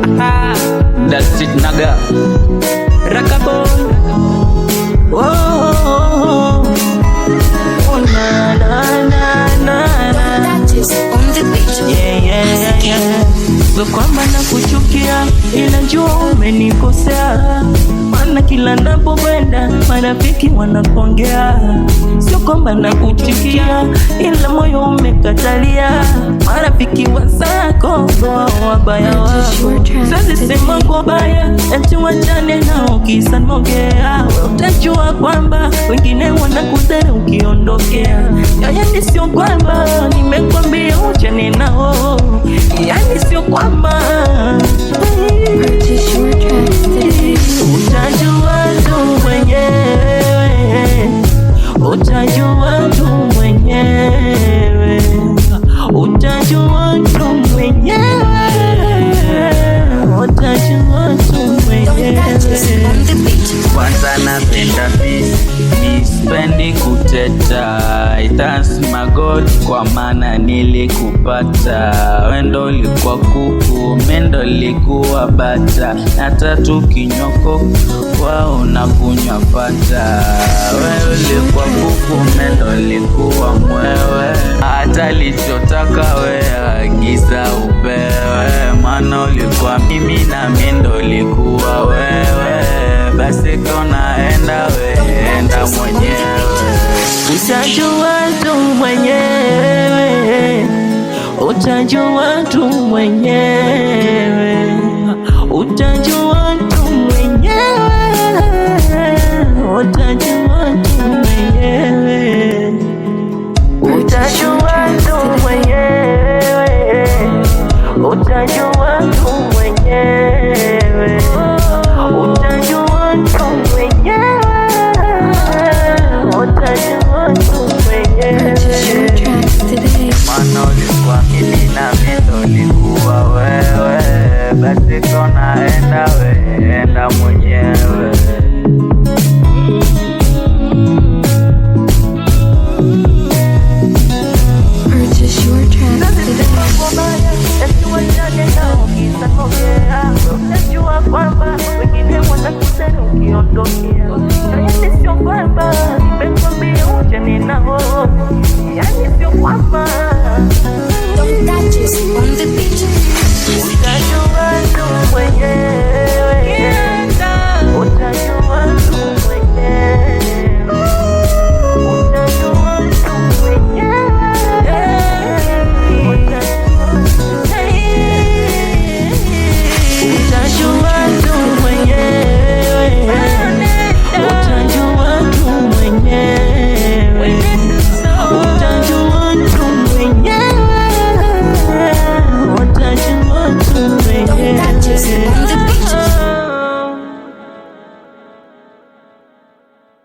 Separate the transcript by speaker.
Speaker 1: That's it, naga. Rakabo. Oh, na na na na.
Speaker 2: That is on the beach.
Speaker 1: Yeah. Sio kwamba nakuchukia, ila jua umenikosea. Maana kila napokwenda marafiki wanapongea. Sio kwamba nakuchukia, ila moyo umekatalia. Marafiki wazako wabaya wako. Sasa sema kwa baya, eti wachane nao kisa nongea. Utajua kwamba wengine wanakudhara ukiondokea. Yani sio kwamba nimekwambia uchane nao, yani sio kwamba utajua tu mwenyewe, utajua tu mwenyewe, utajua tu mwenyewe, utajua tu mwenyewe. Kwanza napenda peace, nispendi kuteta. I thank my God kwa maana nilikupata. Wendo ulikuwa kuku, mendo likuwa bata. Hata tukinyoko kwa unakunywa fata. Wewe ulikuwa kuku, mendo likuwa mwewe. Hata lichotaka we agiza upewe. Maana ulikuwa mimi na mendo likuwa wewe. Basi konaenda we, enda mwenyewe. Utajua tu mwenyewe, utajua tu mwenyewe, utajua tu mwenyewe, utajua tu mwenyewe, utajua tu mwenyewe, utajua tu mwenyewe, utajua tu mwenyewe, utajua tu mwenyewe. Maana ulikuwa mimi na mimi ulikuwa wewe. Basi konaenda we, enda mwenyewe.